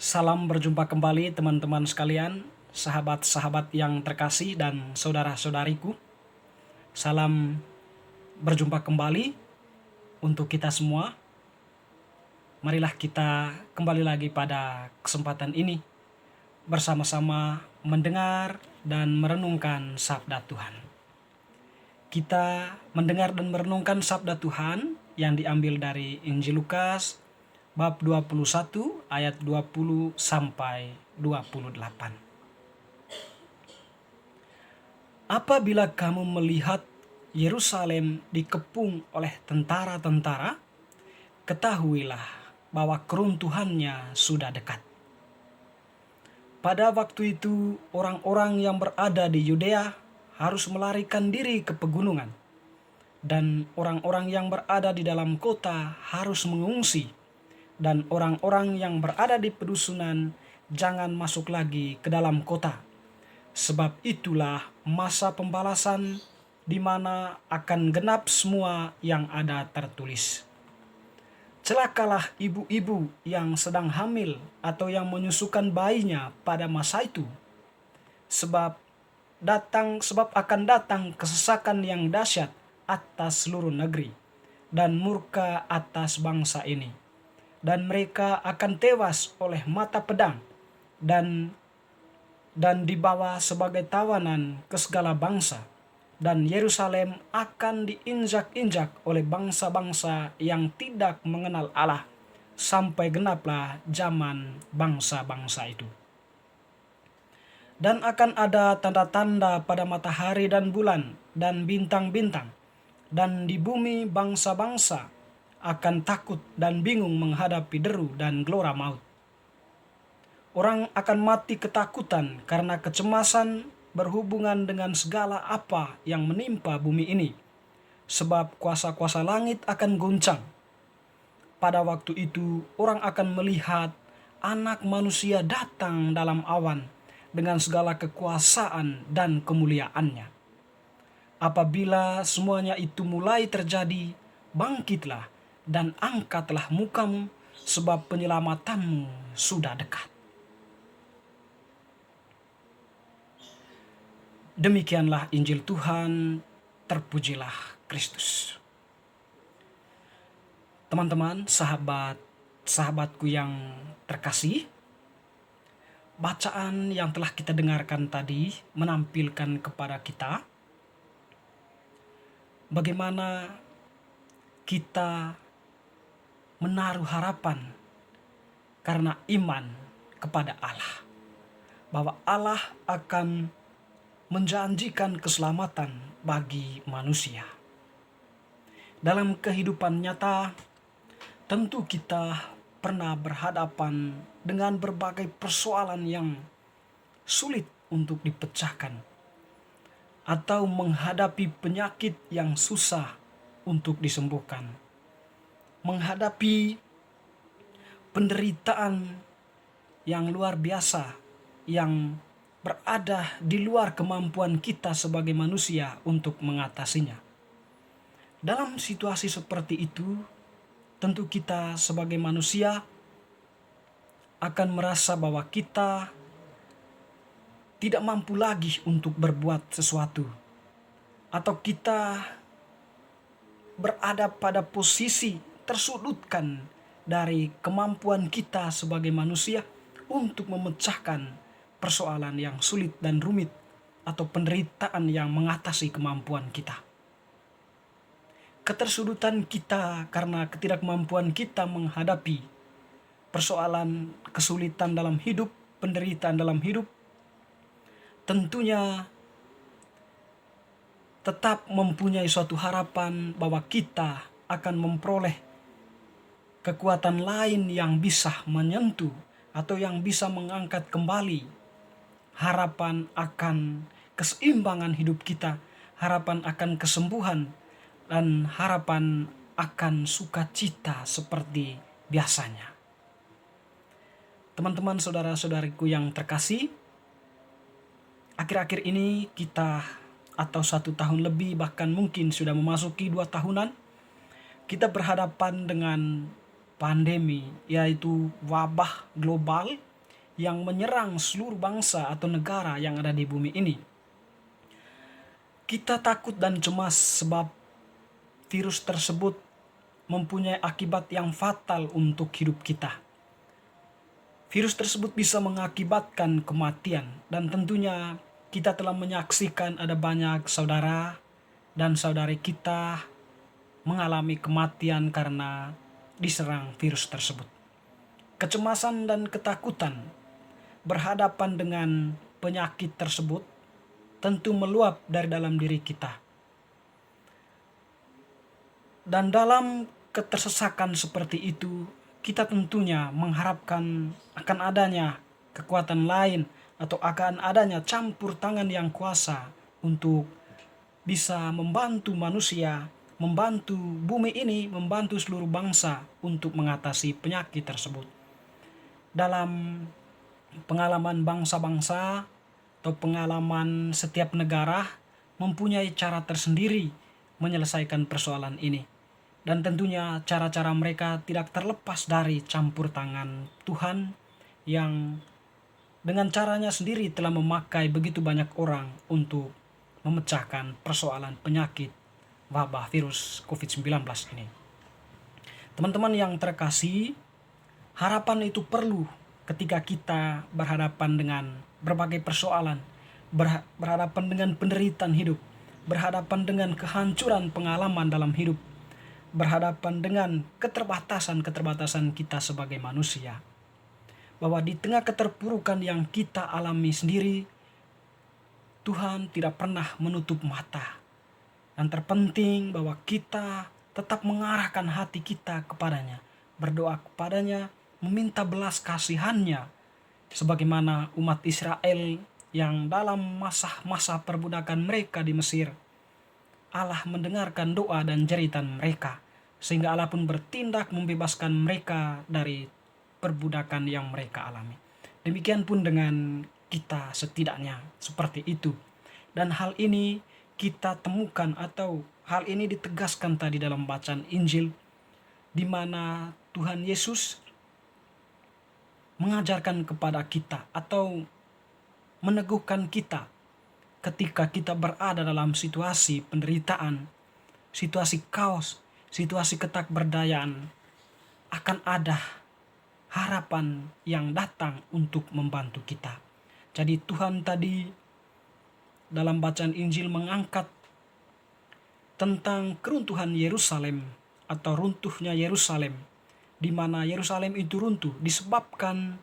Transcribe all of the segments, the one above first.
Salam berjumpa kembali teman-teman sekalian, sahabat-sahabat yang terkasih dan saudara-saudariku. Salam berjumpa kembali untuk kita semua. Marilah kita kembali lagi pada kesempatan ini bersama-sama mendengar dan merenungkan sabda Tuhan. Kita mendengar dan merenungkan sabda Tuhan yang diambil dari Injil Lukas bab 21 ayat 20 sampai 28. Apabila kamu melihat Yerusalem dikepung oleh tentara-tentara, ketahuilah bahwa keruntuhannya sudah dekat. Pada waktu itu, orang-orang yang berada di Yudea harus melarikan diri ke pegunungan, dan orang-orang yang berada di dalam kota harus mengungsi, dan orang-orang yang berada di pedusunan jangan masuk lagi ke dalam kota. Sebab itulah masa pembalasan di mana akan genap semua yang ada tertulis. Celakalah ibu-ibu yang sedang hamil atau yang menyusukan bayinya pada masa itu. Sebab akan datang kesesakan yang dahsyat atas seluruh negeri dan murka atas bangsa ini. Dan mereka akan tewas oleh mata pedang dan dibawa sebagai tawanan ke segala bangsa, dan Yerusalem akan diinjak-injak oleh bangsa-bangsa yang tidak mengenal Allah, sampai genaplah zaman bangsa-bangsa itu. Dan akan ada tanda-tanda pada matahari dan bulan dan bintang-bintang, dan di bumi bangsa-bangsa akan takut dan bingung menghadapi deru dan gelora maut. Orang akan mati ketakutan karena kecemasan berhubungan dengan segala apa yang menimpa bumi ini, sebab kuasa-kuasa langit akan goncang. Pada waktu itu orang akan melihat Anak Manusia datang dalam awan dengan segala kekuasaan dan kemuliaannya. Apabila semuanya itu mulai terjadi, bangkitlah dan angkatlah mukamu, sebab penyelamatanmu sudah dekat. Demikianlah Injil Tuhan, terpujilah Kristus. Teman-teman, sahabatku yang terkasih, bacaan yang telah kita dengarkan tadi menampilkan kepada kita bagaimana kita menaruh harapan karena iman kepada Allah, bahwa Allah akan menjanjikan keselamatan bagi manusia. Dalam kehidupan nyata, tentu kita pernah berhadapan dengan berbagai persoalan yang sulit untuk dipecahkan, atau menghadapi penyakit yang susah untuk disembuhkan, menghadapi penderitaan yang luar biasa yang berada di luar kemampuan kita sebagai manusia untuk mengatasinya. Dalam situasi seperti itu, tentu kita sebagai manusia akan merasa bahwa kita tidak mampu lagi untuk berbuat sesuatu, atau kita berada pada posisi tersudutkan dari kemampuan kita sebagai manusia untuk memecahkan persoalan yang sulit dan rumit atau penderitaan yang mengatasi kemampuan kita. Ketersudutan kita karena ketidakmampuan kita menghadapi persoalan kesulitan dalam hidup, penderitaan dalam hidup, tentunya tetap mempunyai suatu harapan bahwa kita akan memperoleh kekuatan lain yang bisa menyentuh atau yang bisa mengangkat kembali harapan akan keseimbangan hidup kita, harapan akan kesembuhan, dan harapan akan sukacita seperti biasanya. Teman-teman, saudara-saudariku yang terkasih, akhir-akhir ini kita, atau 1 tahun lebih, bahkan mungkin sudah memasuki 2 tahunan, kita berhadapan dengan pandemi, yaitu wabah global yang menyerang seluruh bangsa atau negara yang ada di bumi ini. Kita takut dan cemas sebab virus tersebut mempunyai akibat yang fatal untuk hidup kita. Virus tersebut bisa mengakibatkan kematian, dan tentunya kita telah menyaksikan ada banyak saudara dan saudari kita mengalami kematian karena diserang virus tersebut. Kecemasan dan ketakutan berhadapan dengan penyakit tersebut tentu meluap dari dalam diri kita. Dan dalam ketersesakan seperti itu, kita tentunya mengharapkan akan adanya kekuatan lain atau akan adanya campur tangan yang kuasa untuk bisa membantu manusia, membantu bumi ini, membantu seluruh bangsa untuk mengatasi penyakit tersebut. Dalam pengalaman bangsa-bangsa atau pengalaman setiap negara mempunyai cara tersendiri menyelesaikan persoalan ini. Dan tentunya cara-cara mereka tidak terlepas dari campur tangan Tuhan yang dengan caranya sendiri telah memakai begitu banyak orang untuk memecahkan persoalan penyakit wabah virus COVID-19 ini. Teman-teman yang terkasih, harapan itu perlu ketika kita berhadapan dengan berbagai persoalan, berhadapan dengan penderitaan hidup, berhadapan dengan kehancuran pengalaman dalam hidup, berhadapan dengan keterbatasan-keterbatasan kita sebagai manusia. Bahwa di tengah keterpurukan yang kita alami sendiri, Tuhan tidak pernah menutup mata. Dan terpenting bahwa kita tetap mengarahkan hati kita kepadanya, berdoa kepadanya, meminta belas kasihannya, sebagaimana umat Israel yang dalam masa-masa perbudakan mereka di Mesir, Allah mendengarkan doa dan jeritan mereka, sehingga Allah pun bertindak membebaskan mereka dari perbudakan yang mereka alami. Demikian pun dengan kita setidaknya seperti itu. Dan hal ini kita temukan atau hal ini ditegaskan tadi dalam bacaan Injil, di mana Tuhan Yesus mengajarkan kepada kita atau meneguhkan kita ketika kita berada dalam situasi penderitaan, situasi kaos, situasi ketakberdayaan, akan ada harapan yang datang untuk membantu kita. Jadi Tuhan tadi dalam bacaan Injil mengangkat tentang keruntuhan Yerusalem atau runtuhnya Yerusalem, di mana Yerusalem itu runtuh disebabkan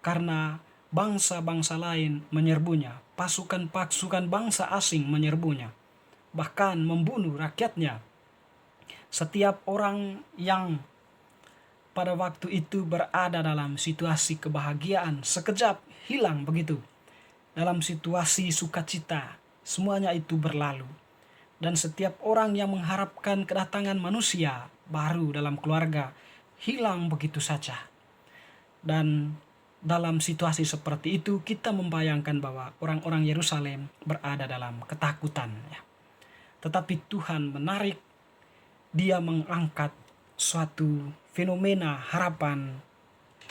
karena bangsa-bangsa lain menyerbunya, pasukan-pasukan bangsa asing menyerbunya, bahkan membunuh rakyatnya. Setiap orang yang pada waktu itu berada dalam situasi kebahagiaan sekejap hilang begitu. Dalam situasi sukacita, semuanya itu berlalu. Dan setiap orang yang mengharapkan kedatangan manusia baru dalam keluarga hilang begitu saja. Dan dalam situasi seperti itu kita membayangkan bahwa orang-orang Yerusalem berada dalam ketakutan. Tetapi Tuhan menarik, dia mengangkat suatu fenomena harapan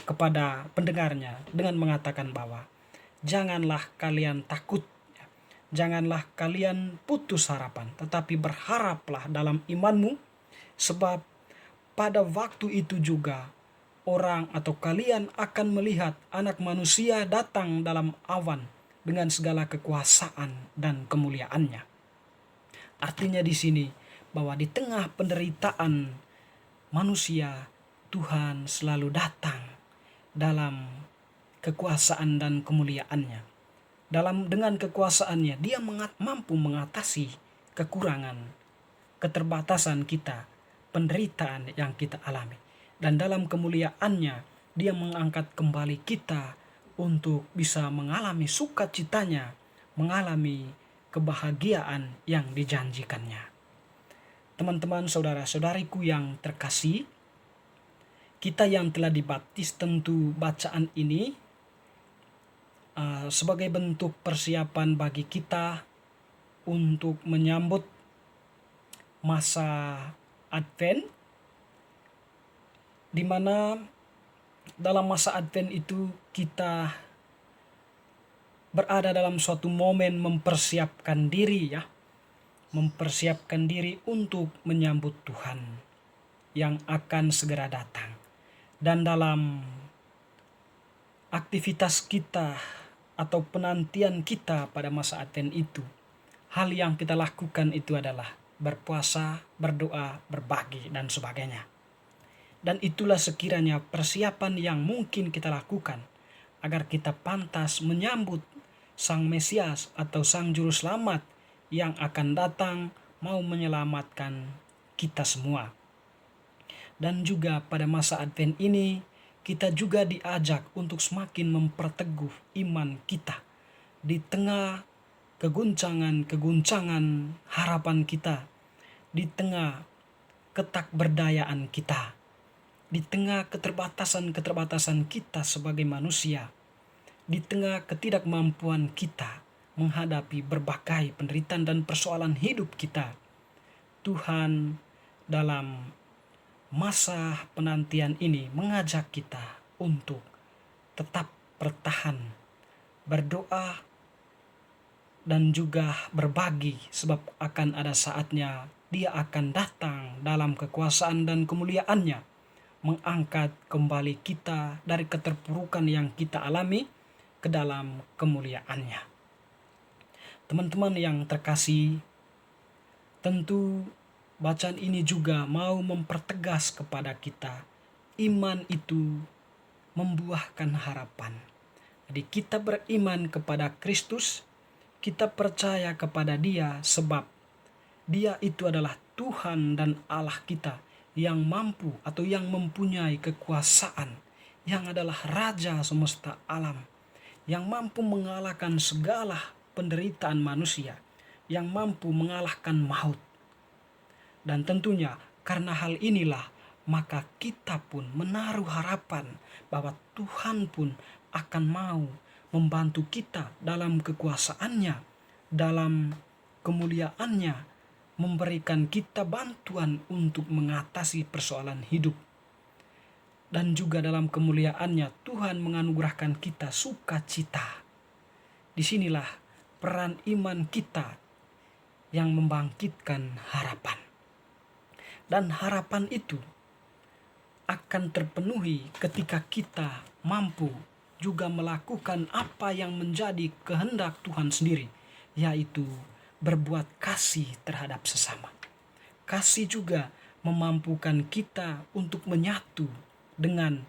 kepada pendengarnya dengan mengatakan bahwa janganlah kalian takut, janganlah kalian putus harapan, tetapi berharaplah dalam imanmu, sebab pada waktu itu juga orang atau kalian akan melihat Anak Manusia datang dalam awan dengan segala kekuasaan dan kemuliaannya. Artinya di sini bahwa di tengah penderitaan manusia, Tuhan selalu datang dalam kekuasaan dan kemuliaannya. Dengan kekuasaannya, dia mampu mengatasi kekurangan, keterbatasan kita, penderitaan yang kita alami. Dan dalam kemuliaannya, dia mengangkat kembali kita untuk bisa mengalami sukacitanya, mengalami kebahagiaan yang dijanjikannya. Teman-teman, saudara-saudariku yang terkasih, kita yang telah dibaptis tentu bacaan ini sebagai bentuk persiapan bagi kita untuk menyambut masa Advent, di mana dalam masa Advent itu kita berada dalam suatu momen mempersiapkan diri ya, mempersiapkan diri untuk menyambut Tuhan yang akan segera datang. Dan dalam aktivitas kita atau penantian kita pada masa Advent itu, hal yang kita lakukan itu adalah berpuasa, berdoa, berbagi, dan sebagainya. Dan itulah sekiranya persiapan yang mungkin kita lakukan agar kita pantas menyambut Sang Mesias atau Sang Juru Selamat yang akan datang mau menyelamatkan kita semua. Dan juga pada masa Advent ini kita juga diajak untuk semakin memperteguh iman kita di tengah keguncangan harapan kita, di tengah ketakberdayaan kita, di tengah keterbatasan kita sebagai manusia, di tengah ketidakmampuan kita menghadapi berbagai penderitaan dan persoalan hidup kita. Tuhan dalam masa penantian ini mengajak kita untuk tetap bertahan, berdoa, dan juga berbagi, sebab akan ada saatnya Dia akan datang dalam kekuasaan dan kemuliaannya, mengangkat kembali kita dari keterpurukan yang kita alami ke dalam kemuliaannya. Teman-teman yang terkasih, tentu bacaan ini juga mau mempertegas kepada kita, iman itu membuahkan harapan. Jadi kita beriman kepada Kristus, kita percaya kepada Dia sebab Dia itu adalah Tuhan dan Allah kita yang mampu atau yang mempunyai kekuasaan, yang adalah Raja semesta alam, yang mampu mengalahkan segala penderitaan manusia, yang mampu mengalahkan maut. Dan tentunya karena hal inilah maka kita pun menaruh harapan bahwa Tuhan pun akan mau membantu kita dalam kekuasaannya, dalam kemuliaannya, memberikan kita bantuan untuk mengatasi persoalan hidup. Dan juga dalam kemuliaannya Tuhan menganugerahkan kita sukacita. Disinilah peran iman kita yang membangkitkan harapan. Dan harapan itu akan terpenuhi ketika kita mampu juga melakukan apa yang menjadi kehendak Tuhan sendiri, yaitu berbuat kasih terhadap sesama. Kasih juga memampukan kita untuk menyatu dengan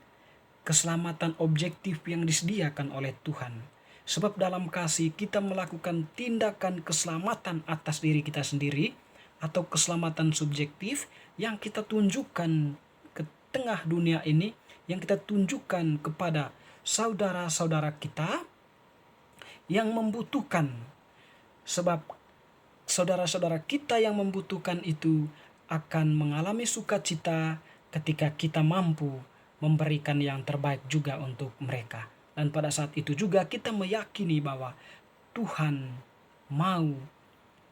keselamatan objektif yang disediakan oleh Tuhan. Sebab dalam kasih kita melakukan tindakan keselamatan atas diri kita sendiri atau keselamatan subjektif yang kita tunjukkan ke tengah dunia ini, yang kita tunjukkan kepada saudara-saudara kita yang membutuhkan. Sebab saudara-saudara kita yang membutuhkan itu akan mengalami sukacita ketika kita mampu memberikan yang terbaik juga untuk mereka. Dan pada saat itu juga kita meyakini bahwa Tuhan mau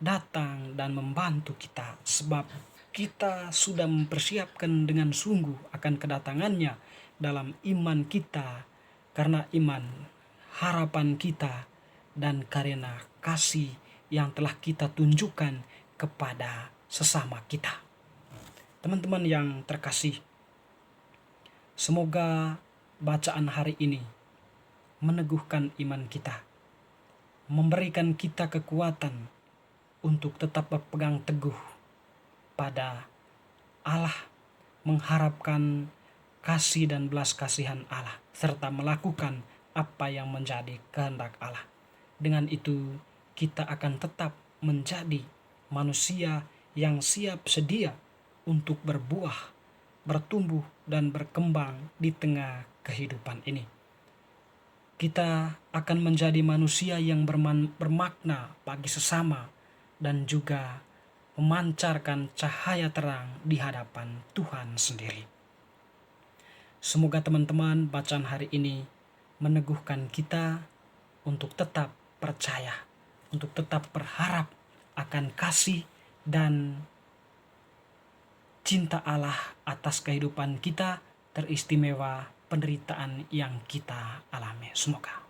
datang dan membantu kita, sebab kita sudah mempersiapkan dengan sungguh akan kedatangannya dalam iman kita, karena iman, harapan kita, dan karena kasih yang telah kita tunjukkan kepada sesama kita. Teman-teman yang terkasih, semoga bacaan hari ini meneguhkan iman kita, memberikan kita kekuatan untuk tetap berpegang teguh pada Allah, mengharapkan kasih dan belas kasihan Allah, serta melakukan apa yang menjadi kehendak Allah. Dengan itu kita akan tetap menjadi manusia yang siap sedia untuk berbuah, bertumbuh, dan berkembang di tengah kehidupan ini. Kita akan menjadi manusia yang bermakna bagi sesama dan juga memancarkan cahaya terang di hadapan Tuhan sendiri. Semoga teman-teman bacaan hari ini meneguhkan kita untuk tetap percaya, untuk tetap berharap akan kasih dan cinta Allah atas kehidupan kita, teristimewa penderitaan yang kita alami. Semoga